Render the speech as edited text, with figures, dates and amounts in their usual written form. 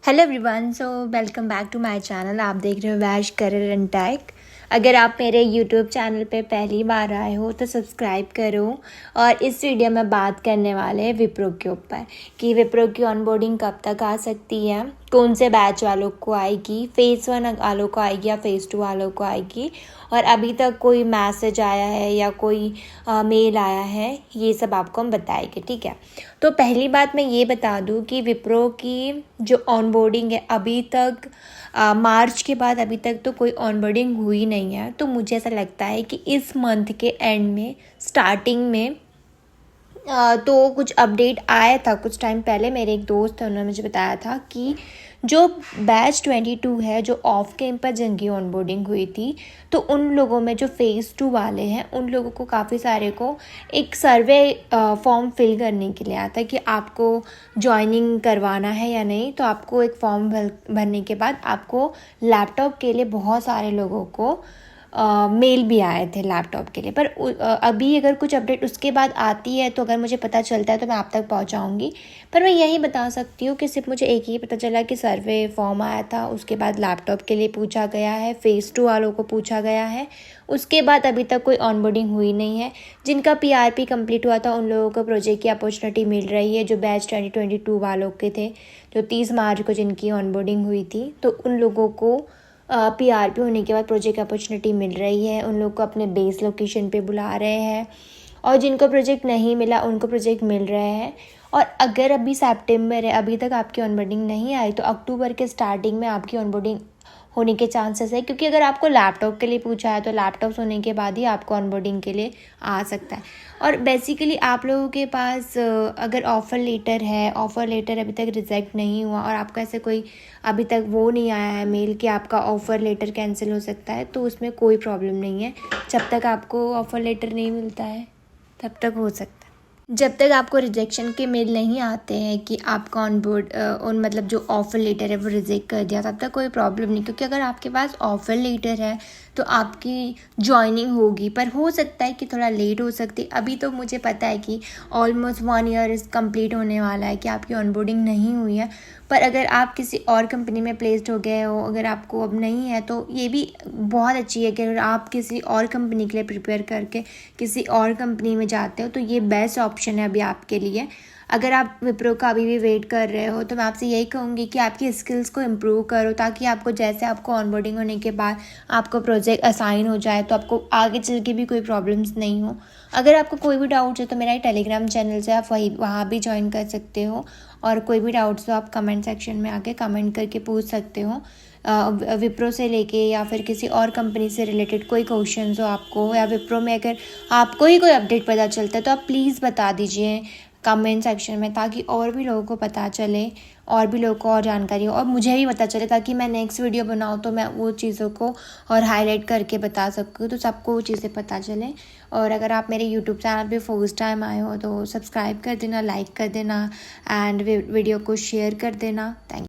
Hello everyone, so welcome back to my channel. आप देख रहे हो वैश करियर एंड टेक। अगर आप मेरे यूट्यूब चैनल पे पहली बार आए हो तो सब्सक्राइब करो। और इस वीडियो में बात करने वाले हैं विप्रो के ऊपर कि विप्रो की ऑनबोर्डिंग कब तक आ सकती है, कौन से बैच वालों को आएगी, फेज़ 1 वालों को आएगी या फेज़ 2 वालों को आएगी, और अभी तक कोई मैसेज आया है या कोई मेल आया है, ये सब आपको हम बताएंगे। ठीक है, तो पहली बात मैं ये बता दूं कि विप्रो की जो ऑनबोर्डिंग है अभी तक मार्च के बाद अभी तक तो कोई ऑनबोर्डिंग हुई नहीं है। तो मुझे ऐसा लगता है कि इस मंथ के एंड में स्टार्टिंग में तो कुछ अपडेट आया था कुछ टाइम पहले। मेरे एक दोस्त है, उन्होंने मुझे बताया था कि जो बैच 22 है, जो ऑफ कैंपस जिनकी ऑनबोर्डिंग हुई थी, तो उन लोगों में जो फेज़ 2 वाले हैं उन लोगों को काफ़ी सारे को एक सर्वे फॉर्म फिल करने के लिए आता है कि आपको ज्वाइनिंग करवाना है या नहीं। तो आपको एक फॉर्म भरने के बाद आपको लैपटॉप के लिए बहुत सारे लोगों को मेल भी आए थे लैपटॉप के लिए। पर अभी अगर कुछ अपडेट उसके बाद आती है तो अगर मुझे पता चलता है तो मैं आप तक पहुंचाऊंगी। पर मैं यही बता सकती हूँ कि सिर्फ मुझे एक ही पता चला कि सर्वे फॉर्म आया था, उसके बाद लैपटॉप के लिए पूछा गया है, फेज़ 2 वालों को पूछा गया है, उसके बाद अभी तक कोई ऑनबोर्डिंग हुई नहीं है। जिनका PRP कंप्लीट हुआ था उन लोगों को प्रोजेक्ट की अपॉर्चुनिटी मिल रही है। जो बैच 2022 वालों के थे, जो 30 मार्च को जिनकी ऑनबोर्डिंग हुई थी, तो उन लोगों को PRP होने के बाद प्रोजेक्ट अपॉर्चुनिटी मिल रही है। उन लोग को अपने बेस लोकेशन पे बुला रहे हैं, और जिनको प्रोजेक्ट नहीं मिला उनको प्रोजेक्ट मिल रहे हैं। और अगर अभी सितंबर है, अभी तक आपकी ऑनबोर्डिंग नहीं आई, तो अक्टूबर के स्टार्टिंग में आपकी ऑनबोर्डिंग होने के चांसेस है। क्योंकि अगर आपको लैपटॉप के लिए पूछा है तो लैपटॉप्स होने के बाद ही आपको ऑनबोर्डिंग के लिए आ सकता है। और बेसिकली आप लोगों के पास अगर ऑफ़र लेटर है, ऑफ़र लेटर अभी तक रिजेक्ट नहीं हुआ और आपका ऐसे कोई अभी तक वो नहीं आया है मेल कि आपका ऑफ़र लेटर कैंसिल हो सकता है, तो उसमें कोई प्रॉब्लम नहीं है। जब तक आपको ऑफ़र लेटर नहीं मिलता है तब तक हो सकता है। जब तक आपको रिजेक्शन के मेल नहीं आते हैं कि आपका मतलब जो ऑफ़र लेटर है वो रिजेक्ट कर दिया, तब तक कोई प्रॉब्लम नहीं। क्योंकि अगर आपके पास ऑफ़र लेटर है तो आपकी जॉइनिंग होगी, पर हो सकता है कि थोड़ा लेट हो सकती है। अभी तो मुझे पता है कि ऑलमोस्ट 1 ईयर इस कंप्लीट होने वाला है कि आपकी ऑनबोर्डिंग नहीं हुई है। पर अगर आप किसी और कंपनी में प्लेस्ड हो गए हो, अगर आपको अब नहीं है, तो ये भी बहुत अच्छी है कि अगर आप किसी और कंपनी के लिए प्रिपेयर करके किसी और कंपनी में जाते हो तो ये बेस्ट ऑप्शन है अभी आपके लिए। अगर आप विप्रो का अभी भी वेट कर रहे हो तो मैं आपसे यही कहूँगी कि आपकी स्किल्स को इम्प्रूव करो, ताकि आपको जैसे आपको ऑनबोर्डिंग होने के बाद आपको प्रोजेक्ट असाइन हो जाए तो आपको आगे चल के भी कोई प्रॉब्लम्स नहीं हो। अगर आपको कोई भी डाउट्स है तो मेरा टेलीग्राम चैनल से आप वहाँ भी ज्वाइन कर सकते हो, और कोई भी डाउट्स हो आप कमेंट सेक्शन में आके कमेंट करके पूछ सकते हो। विप्रो से लेके या फिर किसी और कंपनी से रिलेटेड कोई क्वेश्चंस हो आपको, या विप्रो में अगर आपको ही कोई अपडेट पता चलता है तो आप प्लीज़ बता दीजिए कमेंट सेक्शन में, ताकि और भी लोगों को पता चले, और भी लोगों को और जानकारी हो, और मुझे भी पता चले, ताकि मैं नेक्स्ट वीडियो बनाऊँ तो मैं वो चीज़ों को और हाईलाइट करके बता सकूँ, तो सबको वो चीज़ें पता चले। और अगर आप मेरे यूट्यूब चैनल पे फर्स्ट टाइम आए हो तो सब्सक्राइब कर देना, लाइक कर देना, एंड वीडियो को शेयर कर देना। थैंक